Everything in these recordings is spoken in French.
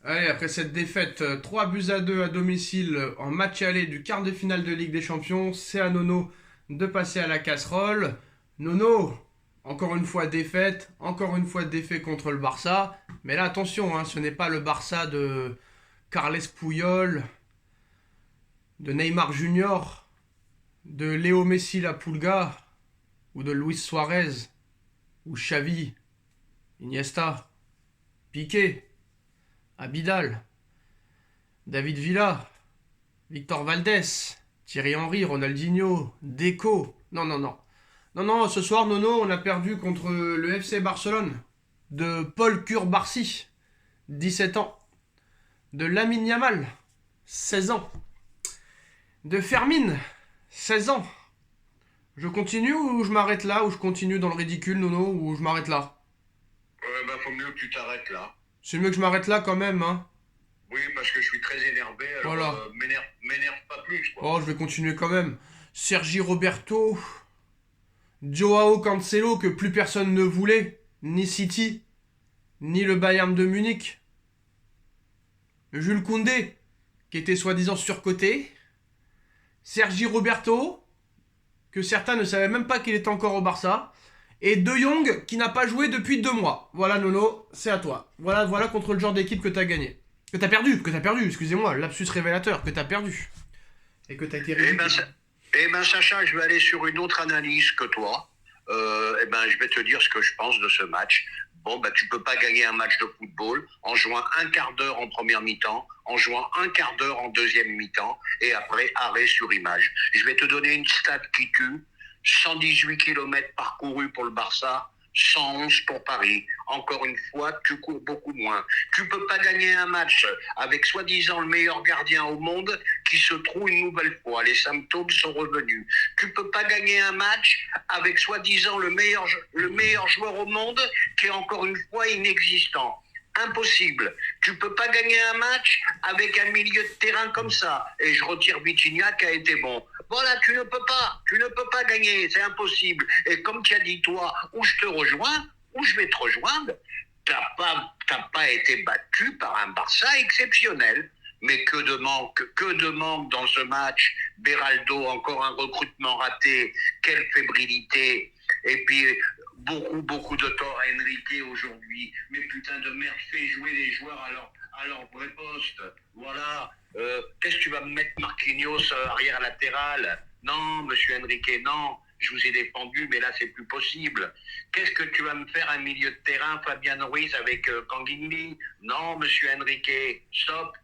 Allez, après cette défaite 3 buts à 2 à domicile en match aller du quart de finale de Ligue des Champions, c'est à Nono de passer à la casserole. Nono, encore une fois défait contre le Barça. Mais là, attention, hein, ce n'est pas le Barça de Carles Puyol, de Neymar Junior, de Léo Messi la Pulga, ou de Luis Suarez, ou Xavi, Iniesta, Piqué, Abidal, David Villa, Victor Valdés, Thierry Henry, Ronaldinho, Deco. Non, non, non. Non, non, ce soir, Nono, on a perdu contre le FC Barcelone de Paul Curbarsi, 17 ans, de Lamine Yamal, 16 ans, de Fermine, 16 ans. Je continue ou je m'arrête là, ou je continue dans le ridicule, Nono, ou je m'arrête là? Faut mieux que tu t'arrêtes là. C'est mieux que je m'arrête là quand même, hein. Oui, parce que je suis très énervé, alors Voilà. m'énerve pas plus, quoi. Oh, je vais continuer quand même. Sergi Roberto, Joao Cancelo que plus personne ne voulait, ni City, ni le Bayern de Munich. Jules Koundé, qui était soi-disant surcoté. Sergi Roberto, que certains ne savaient même pas qu'il était encore au Barça. Et De Jong, qui n'a pas joué depuis 2 mois. Voilà, Nono, c'est à toi. Voilà contre le genre d'équipe que t'as gagné. Que t'as perdu, excusez-moi, lapsus révélateur, que t'as perdu. Et que t'as été ridicule. Sacha, je vais aller sur une autre analyse que toi. Je vais te dire ce que je pense de ce match. Bon, tu peux pas gagner un match de football en jouant un quart d'heure en première mi-temps, en jouant un quart d'heure en deuxième mi-temps, et après, arrêt sur image. Je vais te donner une stat qui tue. 118 km parcourus pour le Barça, 111 pour Paris. Encore une fois, tu cours beaucoup moins. Tu peux pas gagner un match avec soi-disant le meilleur gardien au monde qui se trouve une nouvelle fois. Les symptômes sont revenus. Tu peux pas gagner un match avec soi-disant le meilleur joueur au monde qui est encore une fois inexistant. Impossible. Tu peux pas gagner un match avec un milieu de terrain comme ça. Et je retire Vitinha qui a été bon. Voilà, tu ne peux pas gagner, c'est impossible. Et comme tu as dit toi, où je te rejoins, où je vais te rejoindre, t'as pas été battu par un Barça exceptionnel. Mais que de manque dans ce match. Beraldo, encore un recrutement raté, quelle fébrilité. Et puis, beaucoup de tort à Enrique aujourd'hui. Mais putain de merde, fais jouer les joueurs à leur vrai poste. Voilà. Qu'est-ce que tu vas me mettre Marquinhos arrière latéral? Non, monsieur Enrique, non. Je vous ai défendu, mais là, c'est plus possible. Qu'est-ce que tu vas me faire un milieu de terrain, Fabian Ruiz avec Kanginli? Non, monsieur Enrique, stop.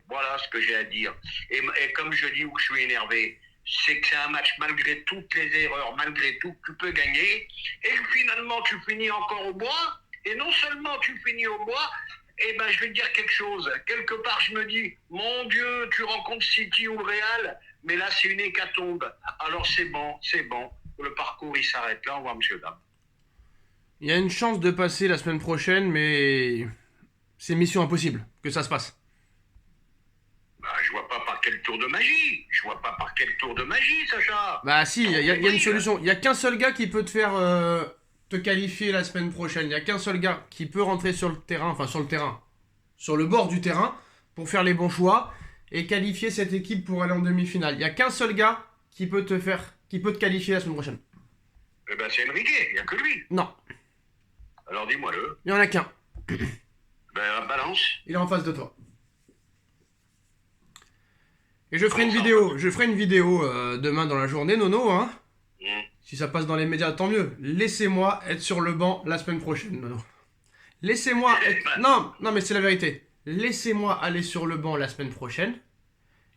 Voilà ce que j'ai à dire. Et comme je dis où je suis énervé, c'est que c'est un match malgré toutes les erreurs, malgré tout, que tu peux gagner. Et finalement, tu finis encore au bois. Et non seulement tu finis au bois, je vais te dire quelque chose. Quelque part, je me dis, mon Dieu, tu rencontres City ou le Real, mais là, c'est une hécatombe. Alors, c'est bon. Le parcours, il s'arrête là. Au revoir, monsieur, dame. Il y a une chance de passer la semaine prochaine, mais c'est mission impossible que ça se passe. Je vois pas par quel tour de magie. Sacha. Bah si, il y a une solution. Il y a qu'un seul gars qui peut te faire te qualifier la semaine prochaine. Il y a qu'un seul gars qui peut rentrer sur le bord du terrain, pour faire les bons choix et qualifier cette équipe pour aller en demi-finale. Il y a qu'un seul gars qui peut te qualifier la semaine prochaine. C'est Enrique, il n'y a que lui. Non, Alors dis-moi-le. il y en a qu'un. Balance. Il est en face de toi. Et je ferai une vidéo demain dans la journée, Nono, hein. Si ça passe dans les médias, tant mieux. Laissez-moi être sur le banc la semaine prochaine, Nono. Laissez-moi être... Non, mais c'est la vérité. Laissez-moi aller sur le banc la semaine prochaine.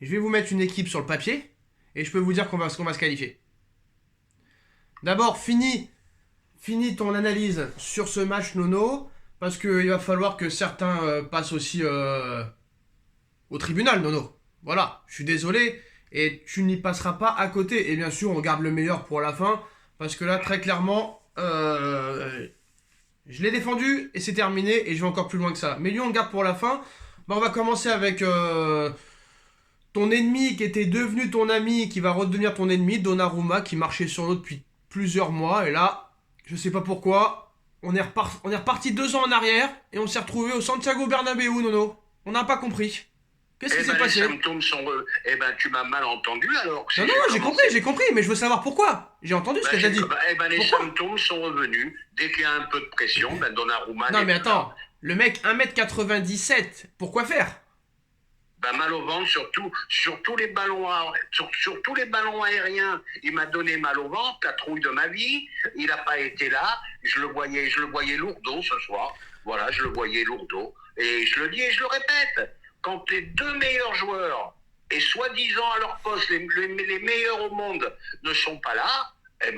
Je vais vous mettre une équipe sur le papier. Et je peux vous dire qu'on va se qualifier. D'abord, finis ton analyse sur ce match, Nono. Parce qu'il va falloir que certains passent aussi au tribunal, Nono. Voilà, je suis désolé. Et tu n'y passeras pas à côté. Et bien sûr, on garde le meilleur pour la fin. Parce que là, très clairement, je l'ai défendu et c'est terminé. Et je vais encore plus loin que ça. Mais lui, on le garde pour la fin. On va commencer avec ton ennemi qui était devenu ton ami, qui va redevenir ton ennemi, Donnarumma, qui marchait sur l'eau depuis plusieurs mois. Et là, je sais pas pourquoi, on est reparti 2 ans en arrière et on s'est retrouvé au Santiago Bernabéu, Nono. On n'a pas compris. Qu'est-ce qui s'est passé? Les symptômes sont... Eh ben, tu m'as mal entendu alors. Non, non, j'ai compris, mais je veux savoir pourquoi. J'ai entendu ce que tu as dit. Les symptômes sont revenus. Dès qu'il y a un peu de pression, Donnarumma... Non, mais attends, le mec 1m97, pourquoi faire? Mal au ventre, sur tous les ballons, sur tous les ballons aériens, il m'a donné mal au ventre, la trouille de ma vie. Il n'a pas été là. Je le voyais lourdeau ce soir. Voilà, je le voyais lourdeau. Et je le dis et je le répète, quand les 2 meilleurs joueurs, et soi-disant à leur poste, les meilleurs au monde, ne sont pas là,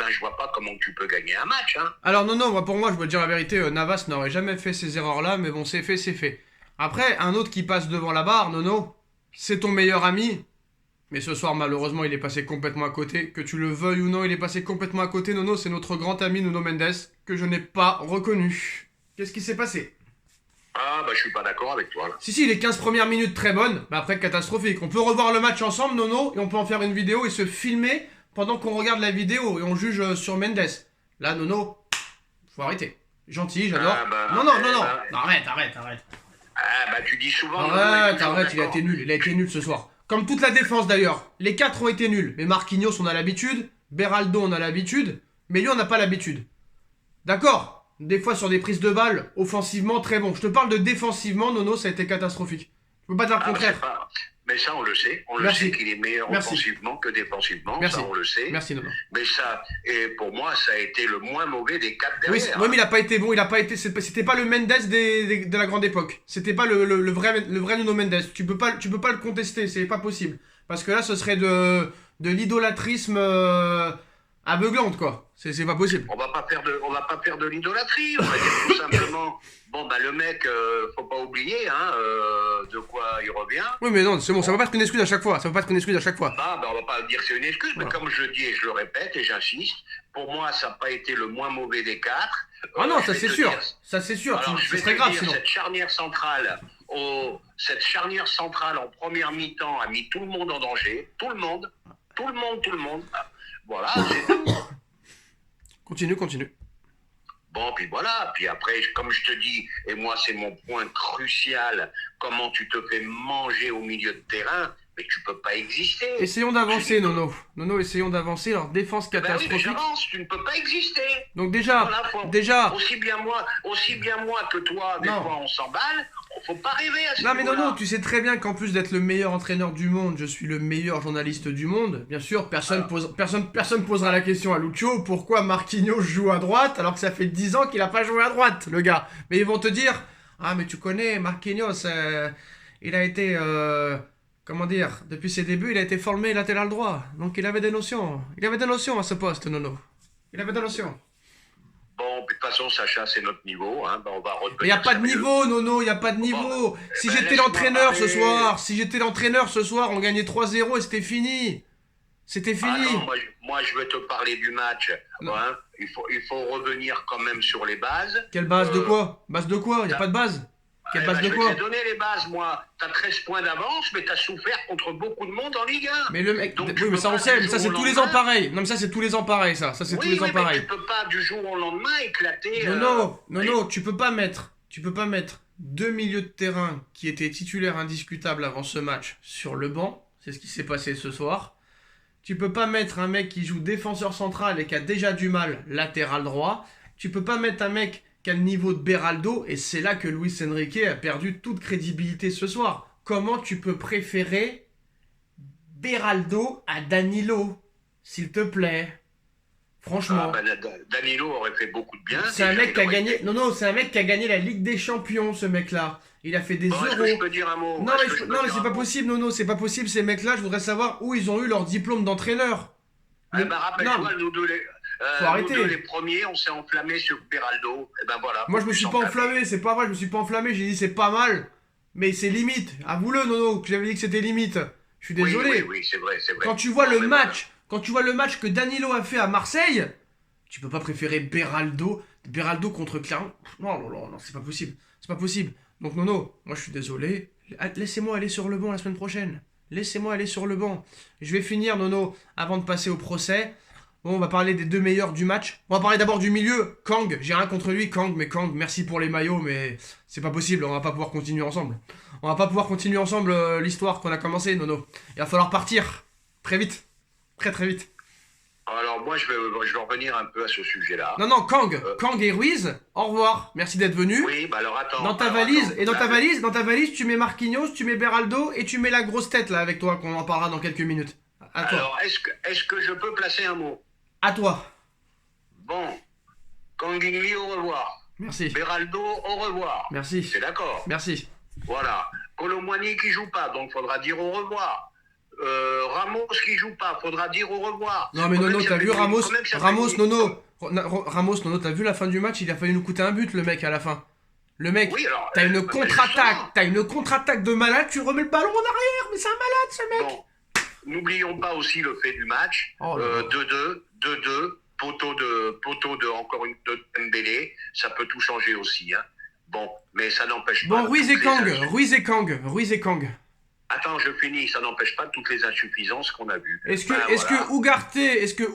je vois pas comment tu peux gagner un match. Hein. Alors non, pour moi, je veux dire la vérité, Navas n'aurait jamais fait ces erreurs-là, mais bon, c'est fait, c'est fait. Après, un autre qui passe devant la barre, Nono, c'est ton meilleur ami. Mais ce soir, malheureusement, il est passé complètement à côté. Que tu le veuilles ou non, il est passé complètement à côté. Nono, c'est notre grand ami Nuno Mendes, que je n'ai pas reconnu. Qu'est-ce qui s'est passé? Je suis pas d'accord avec toi là. Si, les 15 premières minutes très bonnes, mais après catastrophique. On peut revoir le match ensemble, Nono, et on peut en faire une vidéo et se filmer pendant qu'on regarde la vidéo et on juge sur Mendes. Là, Nono, faut arrêter. Gentil, j'adore. Non, arrête. Tu dis souvent... Arrête, il a été nul ce soir. Comme toute la défense d'ailleurs. Les 4 ont été nuls. Mais Marquinhos, on a l'habitude. Beraldo, on a l'habitude. Mais lui, on n'a pas l'habitude. D'accord? Des fois sur des prises de balles, offensivement, très bon. Je te parle de défensivement, Nono, ça a été catastrophique. Je peux pas dire le contraire. Mais ça, on le sait. On le sait qu'il est meilleur offensivement que défensivement. Merci. Ça, on le sait. Merci, Nono. Mais ça, et pour moi, ça a été le moins mauvais des 4 derrière. Oui, mais il a pas été bon. C'était pas le Mendes de la grande époque. C'était pas le vrai Nuno Mendes. Tu peux pas le contester. C'est pas possible. Parce que là, ce serait de l'idolâtrisme aveuglante, quoi. C'est pas possible. On va pas faire de l'idolâtrie. On va dire tout simplement... le mec, faut pas oublier de quoi il revient. Oui, mais non, c'est bon, ça va pas être une excuse à chaque fois. On va pas dire que c'est une excuse, mais comme je le dis et je le répète et j'insiste, pour moi, ça n'a pas été le moins mauvais des 4. Ah non, ça c'est sûr. Ça c'est sûr. Alors, ce serait grave sinon. Cette charnière centrale en première mi-temps a mis tout le monde en danger. Tout le monde. Voilà, c'est tout. Continue. Puis voilà, puis après, comme je te dis, et moi c'est mon point crucial, comment tu te fais manger au milieu de terrain, mais tu peux pas exister. Essayons d'avancer, Nono. Essayons d'avancer. Alors, défense catastrophique. Oui, mais j'avance, tu ne peux pas exister. Donc déjà. Aussi bien moi que toi, des fois on s'emballe, faut pas rêver à ce Non mais Nono, tu sais très bien qu'en plus d'être le meilleur entraîneur du monde, je suis le meilleur journaliste du monde. Bien sûr, personne posera la question à Lucho, pourquoi Marquinhos joue à droite alors que ça fait 10 ans qu'il a pas joué à droite, le gars. Mais ils vont te dire, ah mais tu connais, Marquinhos, il a été... depuis ses débuts, il a été formé latéral droit. Donc il avait des notions. Il avait des notions à ce poste, Nono. Il avait des notions. De toute façon, Sacha, c'est notre niveau. On va retenir. Il n'y a pas de niveau, Nono, il n'y a pas de niveau. Si j'étais l'entraîneur ce soir, on gagnait 3-0 et c'était fini. C'était fini. Non, moi, je veux te parler du match. Il faut revenir quand même sur les bases. Quelle base de quoi? Base de quoi? Il n'y a pas de base. Quelle base de quoi? Je vais te donner les bases, moi. T'as 13 points d'avance, mais t'as souffert contre beaucoup de monde en Ligue 1. Mais le mec... oui, mais ça on sait, mais ça c'est tous les ans pareil. Non, mais ça c'est tous les ans pareil, ça. Ça c'est tous les ans pareil. Tu peux pas du jour au lendemain éclater... Non, tu peux pas mettre 2 milieux de terrain qui étaient titulaires indiscutables avant ce match sur le banc. C'est ce qui s'est passé ce soir. Tu peux pas mettre un mec qui joue défenseur central et qui a déjà du mal latéral droit. Tu peux pas mettre un mec qui a le niveau de Beraldo, et c'est là que Luis Enrique a perdu toute crédibilité ce soir. Comment tu peux préférer Beraldo à Danilo, s'il te plaît? Franchement. Danilo aurait fait beaucoup de bien. C'est un mec qui a gagné... c'est un mec qui a gagné la Ligue des Champions, ce mec-là. Il a fait des euros. Je peux dire un mot. Non, mais c'est pas possible, Nono, c'est pas possible, ces mecs-là. Je voudrais savoir où ils ont eu leur diplôme d'entraîneur. Rappelle-toi, nous deux, faut arrêter. Les premiers, on s'est enflammé sur Beraldo. Voilà. Moi, je me suis pas enflammé, c'est pas vrai, je me suis pas enflammé. J'ai dit c'est pas mal, mais c'est limite. Avoue-le, Nono, que j'avais dit que c'était limite. Je suis désolé. Oui, c'est vrai. Quand tu vois le match que Danilo a fait à Marseille, tu peux pas préférer Beraldo contre Clermont. Non, c'est pas possible. C'est pas possible. Donc Nono, moi je suis désolé. Laissez-moi aller sur le banc la semaine prochaine. Laissez-moi aller sur le banc. Je vais finir, Nono, avant de passer au procès. Bon, on va parler des deux meilleurs du match. On va parler d'abord du milieu. Kang, j'ai rien contre lui, Kang, mais Kang, merci pour les maillots, mais c'est pas possible, on va pas pouvoir continuer ensemble. On va pas pouvoir continuer ensemble l'histoire qu'on a commencé, Nono. Il va falloir partir. Très vite. Très très vite. Alors moi, je vais revenir un peu à ce sujet-là. Non, non, Kang, Kang et Ruiz, au revoir. Merci d'être venu. Oui, bah alors attends. Dans ta valise, et dans ta valise, tu mets Marquinhos, tu mets Beraldo et tu mets la grosse tête là avec toi qu'on en parlera dans quelques minutes. À toi. Alors, est-ce que je peux placer un mot? À toi. Bon, Kangin au revoir. Merci. Beraldo, au revoir. Merci. C'est d'accord. Merci. Voilà. Colomboigny qui joue pas, donc faudra dire au revoir. Ramos qui joue pas, faudra dire au revoir. Non mais Nono, t'as vu Ramos, Nono, t'as vu la fin du match, il a fallu nous coûter un but le mec à la fin. Le mec, oui, alors, t'as une contre-attaque de malade, tu remets le ballon en arrière, mais c'est un malade ce mec. Bon, n'oublions pas aussi le fait du match. 2-2, poteau de encore une de Dembélé, ça peut tout changer aussi. Hein. Bon, mais ça n'empêche pas. Bon, Ruiz et Kang. Attends, je finis. Ça n'empêche pas toutes les insuffisances qu'on a vues. Est-ce que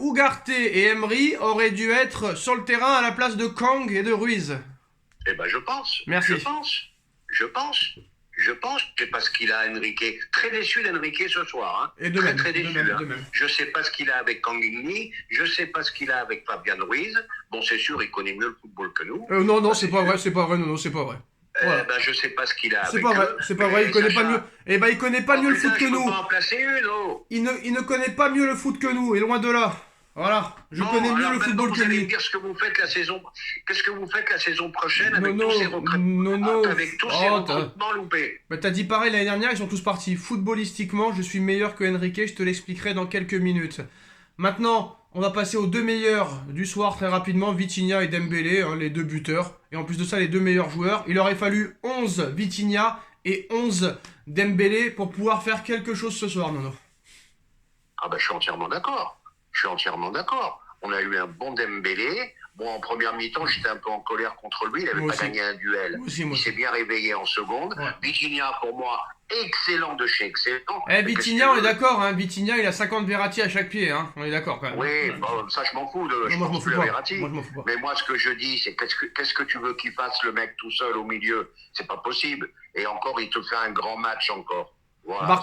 Ugarte et Emery auraient dû être sur le terrain à la place de Kang et de Ruiz? Eh ben, je pense. Merci. Je pense. C'est parce qu'il a Enrique. Très déçu d'Enrique ce soir. Hein. Et très déçu. De même. Je sais pas ce qu'il a avec Kangini. Je sais pas ce qu'il a avec Fabian Ruiz. Bon, c'est sûr, il connaît mieux le football que nous. Non, c'est pas vrai, Nono, c'est pas vrai. Voilà. Je sais pas ce qu'il a avec c'est pas vrai, il connaît pas mieux. Eh ben, il connaît pas mieux le foot que nous. Je peux en placer une, oh. Il ne connaît pas mieux le foot que nous, et loin de là. Voilà, je connais mieux le football que lui. Dire ce que vous faites la saison. Qu'est-ce que vous faites la saison prochaine avec Nono, tous ces recrutements loupés? Bah t'as dit pareil l'année dernière, ils sont tous partis. Footballistiquement, je suis meilleur que Enrique, je te l'expliquerai dans quelques minutes. Maintenant, on va passer aux deux meilleurs du soir très rapidement, Vitinha et Dembélé, hein, les deux buteurs. Et en plus de ça, les deux meilleurs joueurs. Il aurait fallu 11 Vitinha et 11 Dembélé pour pouvoir faire quelque chose ce soir, Nono. Ah je suis entièrement d'accord. On a eu un bon Dembélé. Bon, en première mi-temps, j'étais un peu en colère contre lui. Il n'avait pas gagné un duel. Il s'est bien réveillé en seconde. Ouais. Vitinha, pour moi, excellent de chez excellent. Vitinha, on est d'accord. Hein. Vitinha, il a 50 Verratti à chaque pied. Hein. On est d'accord quand même. Oui, bon, ça, je m'en fous. Je pense plus à Verratti. Mais moi, ce que je dis, c'est qu'est-ce que tu veux qu'il fasse, le mec, tout seul au milieu? C'est pas possible. Et encore, il te fait un grand match encore. Voilà,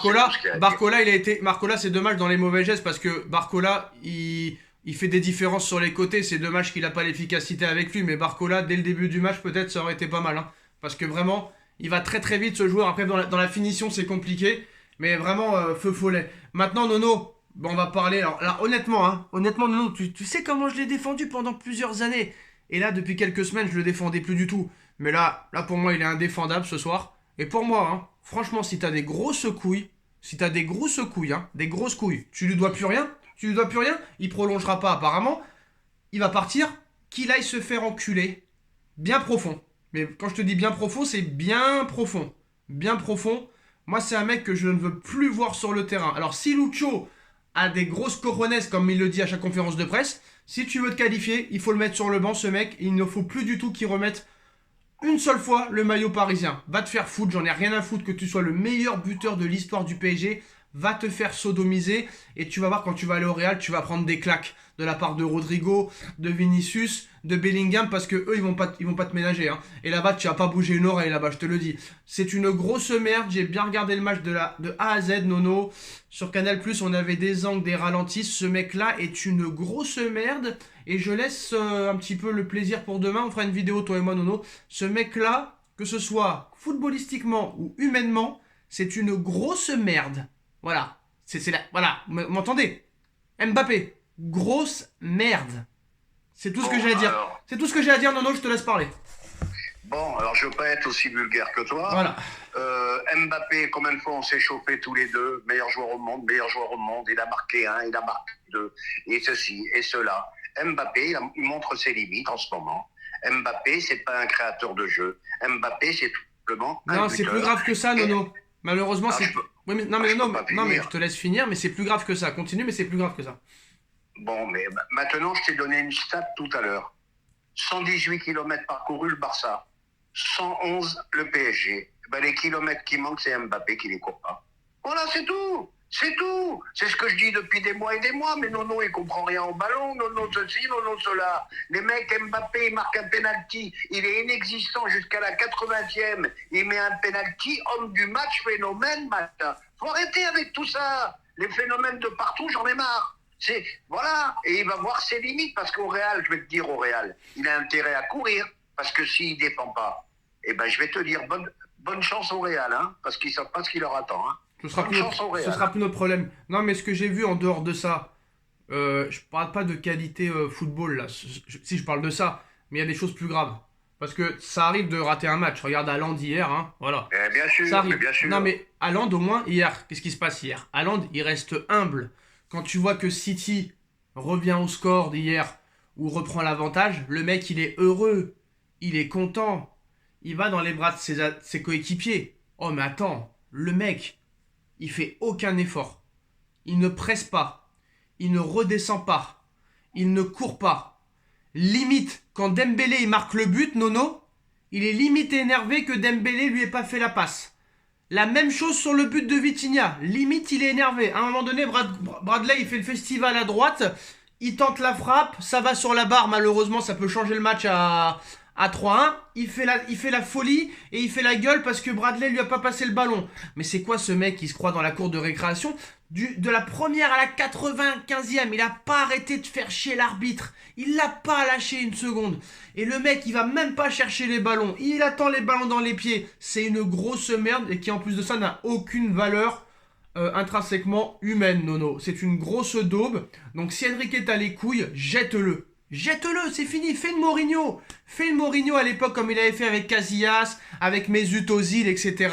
Barcola, c'est dommage dans les mauvais gestes parce que Barcola, il fait des différences sur les côtés. C'est dommage qu'il n'a pas l'efficacité avec lui. Mais Barcola, dès le début du match, peut-être ça aurait été pas mal. Hein, parce que vraiment, il va très très vite ce joueur. Après, dans la finition, c'est compliqué. Mais vraiment, feu follet. Maintenant, Nono, on va parler. Alors là, honnêtement, Nono, tu sais comment je l'ai défendu pendant plusieurs années. Et là, depuis quelques semaines, je le défendais plus du tout. Mais là pour moi, il est indéfendable ce soir. Et pour moi, franchement, si t'as des grosses couilles, des grosses couilles, tu lui dois plus rien, il prolongera pas apparemment, il va partir, qu'il aille se faire enculer, bien profond. Mais quand je te dis bien profond, c'est bien profond. Moi, c'est un mec que je ne veux plus voir sur le terrain. Alors, si Lucho a des grosses cojones, comme il le dit à chaque conférence de presse, si tu veux te qualifier, il faut le mettre sur le banc, ce mec, il ne faut plus du tout qu'il remette une seule fois le maillot parisien. Va te faire foutre, j'en ai rien à foutre que tu sois le meilleur buteur de l'histoire du PSG. Va te faire sodomiser et tu vas voir quand tu vas aller au Real, tu vas prendre des claques de la part de Rodrigo, de Vinicius, de Bellingham parce que eux ils vont pas te ménager. Hein. Et là-bas tu vas pas bouger une oreille là-bas, je te le dis. C'est une grosse merde. J'ai bien regardé le match de A à Z, Nono. Sur Canal+, on avait des angles, des ralentis. Ce mec-là est une grosse merde. Et je laisse un petit peu le plaisir pour demain. On fera une vidéo, toi et moi, Nono. Ce mec-là, que ce soit footballistiquement ou humainement, c'est une grosse merde. Voilà. Voilà. Vous m'entendez? Mbappé. Grosse merde. C'est tout ce que j'ai à dire. C'est tout ce que j'ai à dire, Nono, je te laisse parler. Bon, alors je veux pas être aussi vulgaire que toi. Voilà. Mbappé, combien de fois on s'est chauffé tous les deux, meilleur joueur au monde, il a marqué un, il a marqué deux, et ceci, et cela. Mbappé, il montre ses limites en ce moment. Mbappé, c'est pas un créateur de jeu. Mbappé, c'est tout simplement un Non, c'est plus grave que ça, Nono. Malheureusement, c'est... Oui, mais non, mais je te laisse finir, mais c'est plus grave que ça. Continue, mais c'est plus grave que ça. Bon, mais maintenant, je t'ai donné une stat tout à l'heure. 118 km parcourus le Barça, 111 le PSG. Les kilomètres qui manquent, c'est Mbappé qui les court pas. Voilà, c'est tout. C'est tout. C'est ce que je dis depuis des mois et des mois. Mais Nono, il comprend rien au ballon. Nono ceci, Nono cela. Les mecs, Mbappé, il marque un penalty. Il est inexistant jusqu'à la 80e. Il met un penalty. Homme du match, phénomène, matin. Faut arrêter avec tout ça. Les phénomènes de partout, j'en ai marre. Voilà. Et il va voir ses limites. Parce qu'au Real, je vais te dire au Real, il a intérêt à courir. Parce que s'il ne défend pas, eh ben, je vais te dire bonne chance au Real. Hein, parce qu'ils ne savent pas ce qui leur attend. Hein. Ce sera plus notre problème. Non, mais ce que j'ai vu en dehors de ça, je parle pas de qualité football là. Si je parle de ça, mais il y a des choses plus graves. Parce que ça arrive de rater un match. Regarde Haaland hier, hein, voilà. Bien sûr, ça arrive. Bien sûr. Non, mais Haaland au moins hier, qu'est-ce qui se passe hier? Haaland, il reste humble. Quand tu vois que City revient au score d'hier ou reprend l'avantage, le mec il est heureux, il est content, il va dans les bras de ses coéquipiers. Oh mais attends, le mec, il fait aucun effort. Il ne presse pas. Il ne redescend pas. Il ne court pas. Limite, quand Dembélé il marque le but, Nono, il est limite énervé que Dembélé lui ait pas fait la passe. La même chose sur le but de Vitinha. Limite, il est énervé. À un moment donné, Bradley, il fait le festival à droite. Il tente la frappe. Ça va sur la barre. Malheureusement, ça peut changer le match à 3-1. Il fait la folie et il fait la gueule parce que Bradley lui a pas passé le ballon. Mais c'est quoi ce mec qui se croit dans la cour de récréation? De la première à la 95e, il a pas arrêté de faire chier l'arbitre. Il l'a pas lâché une seconde. Et le mec, il va même pas chercher les ballons. Il attend les ballons dans les pieds. C'est une grosse merde et qui en plus de ça n'a aucune valeur intrinsèquement humaine, Nono. C'est une grosse daube. Donc si Enrique t'a les couilles, jette-le. Jette-le, c'est fini. Fais le Mourinho. Fais le Mourinho à l'époque comme il avait fait avec Casillas, avec Mesut Ozil, etc.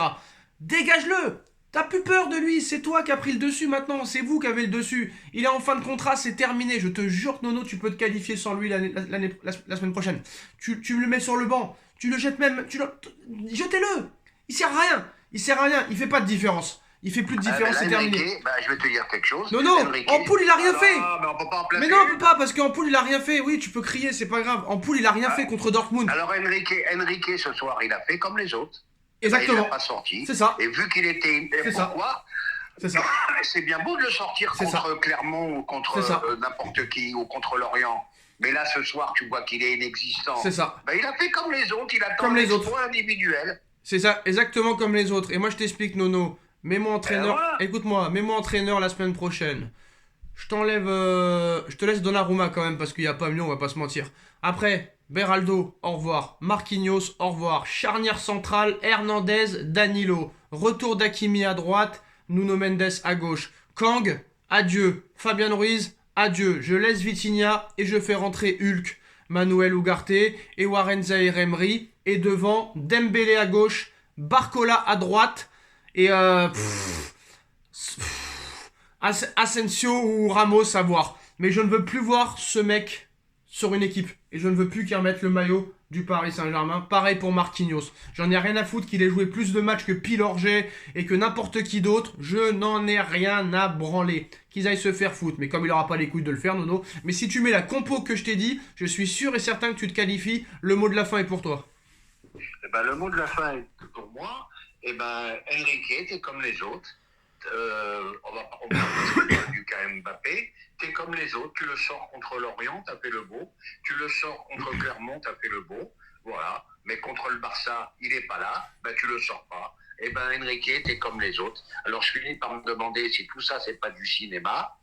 Dégage-le. T'as plus peur de lui, c'est toi qui as pris le dessus maintenant, c'est vous qui avez le dessus. Il est en fin de contrat, c'est terminé. Je te jure que Nono, tu peux te qualifier sans lui la semaine prochaine. Tu me le mets sur le banc, tu le jettes même, jetez-le. Il sert à rien, il fait pas de différence. Il fait plus de différence, c'est terminé. Je vais te dire quelque chose. Non, en poule il a rien fait. Mais on peut pas en placer. Mais non, on peut pas, parce qu'en poule il a rien fait. Oui, tu peux crier, c'est pas grave. En poule il a rien fait contre Dortmund. Alors Enrique ce soir, il a fait comme les autres. Exactement. Il n'a pas sorti. C'est ça. Et vu qu'il était... Pourquoi? C'est ça. C'est bien beau de le sortir contre Clermont ou contre n'importe qui ou contre Lorient. Mais là, ce soir, tu vois qu'il est inexistant. C'est ça. Il a fait comme les autres. Il attend l'exploit individuel. C'est ça, exactement comme les autres. Et moi, je t'explique, Nono. Mets-moi entraîneur. Écoute-moi, mets-moi entraîneur la semaine prochaine. Je t'enlève... Je te laisse Donnarumma quand même, parce qu'il n'y a pas mieux, on va pas se mentir. Après... Beraldo, au revoir. Marquinhos, au revoir. Charnière centrale, Hernandez, Danilo. Retour d'Hakimi à droite, Nuno Mendes à gauche. Kang, adieu. Fabian Ruiz, adieu. Je laisse Vitinha et je fais rentrer Hulk, Manuel Ugarte et Warren Zaïre-Emery. Et devant, Dembélé à gauche, Barcola à droite et Asensio ou Ramos à voir. Mais je ne veux plus voir ce mec sur une équipe. Et je ne veux plus qu'il remette le maillot du Paris Saint-Germain. Pareil pour Marquinhos. J'en ai rien à foutre qu'il ait joué plus de matchs que Pilorget et que n'importe qui d'autre. Je n'en ai rien à branler. Qu'ils aillent se faire foutre. Mais comme il n'aura pas les couilles de le faire, Nono. Mais si tu mets la compo que je t'ai dit, je suis sûr et certain que tu te qualifies. Le mot de la fin est pour toi. Le mot de la fin est pour moi. Enrique, t'es comme les autres. On va pas du cas Mbappé. T'es comme les autres, tu le sors contre Lorient, t'as fait le beau. Tu le sors contre Clermont, t'as fait le beau. Voilà. Mais contre le Barça, il est pas là, tu le sors pas. Enrique, t'es comme les autres. Alors je finis par me demander si tout ça c'est pas du cinéma.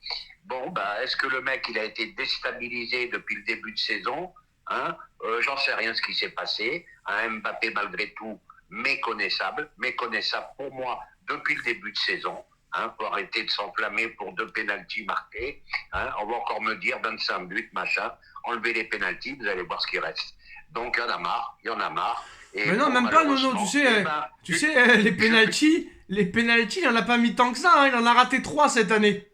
Bon, est-ce que le mec il a été déstabilisé depuis le début de saison? J'en sais rien ce qui s'est passé. Mbappé malgré tout méconnaissable pour moi depuis le début de saison. Faut arrêter de s'enflammer pour 2 pénaltys marqués. On va encore me dire 25 buts, machin. Enlevez les pénaltys, vous allez voir ce qui reste. Donc il y en a marre. Et mais non, même pas, Nono. Tu sais, les pénaltys, il en a pas mis tant que ça. Il en a raté 3 cette année.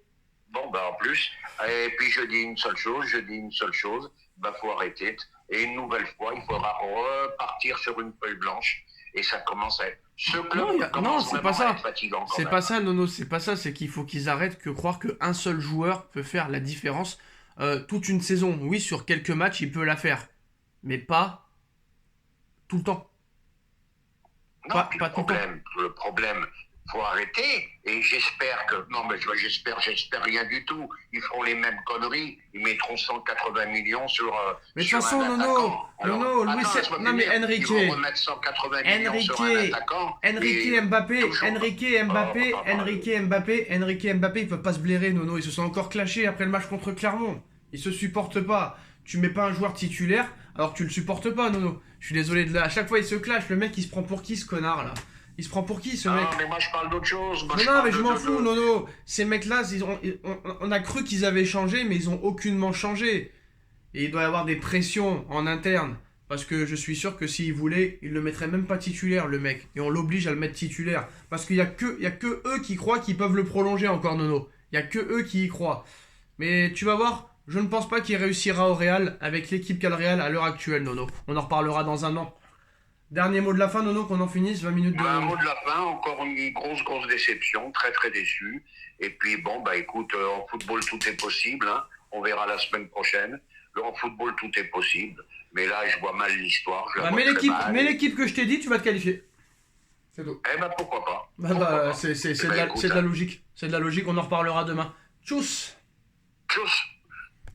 Bon, en plus. Et puis je dis une seule chose. Faut arrêter. Et une nouvelle fois, il faudra repartir sur une feuille blanche. Et ça commence à être... Non, c'est pas ça. C'est pas ça, Nono, c'est pas ça. C'est qu'il faut qu'ils arrêtent de croire qu'un seul joueur peut faire la différence. Toute une saison, oui, sur quelques matchs, il peut la faire. Mais pas tout le temps. Non, pas tout le temps. Le problème, faut arrêter. Et j'espère que... Non, mais j'espère rien du tout. Ils feront les mêmes conneries. Ils mettront 180 millions sur Mais de toute sur façon, un attaquant. Nono, Luis... Non, mais Enrique... Ils vont remettre 180 millions sur un attaquant. Enrique Mbappé, toujours... Enrique Mbappé, ils peuvent pas se blairer, Nono. Ils se sont encore clashés après le match contre Clermont. Ils se supportent pas. Tu mets pas un joueur titulaire, alors tu le supportes pas, Nono. Je suis désolé de là. À chaque fois, ils se clashent. Le mec, il se prend pour qui, ce connard, là? Il se prend pour qui, ce mec? Non, mais moi, je parle d'autre chose. Mais je m'en fous, Nono. Ces mecs-là, on a cru qu'ils avaient changé, mais ils ont aucunement changé. Et il doit y avoir des pressions en interne. Parce que je suis sûr que s'il voulait, il le mettrait même pas titulaire, le mec. Et on l'oblige à le mettre titulaire. Parce qu'il y a que eux qui croient qu'ils peuvent le prolonger encore, Nono. Il y a que eux qui y croient. Mais tu vas voir, je ne pense pas qu'il réussira au Real avec l'équipe qu'a le Real à l'heure actuelle, Nono. On en reparlera dans un an. Dernier mot de la fin, Nono, qu'on en finisse, 20 minutes de... Un mot de la fin, encore une grosse déception, très déçu. Et puis bon, écoute, en football tout est possible, hein. On verra la semaine prochaine. En football tout est possible, mais là je vois mal l'histoire. Mais l'équipe que je t'ai dit, tu vas te qualifier. C'est tout. Eh ben pourquoi pas. C'est de la logique. C'est de la logique, on en reparlera demain. Tchuss. Tchuss.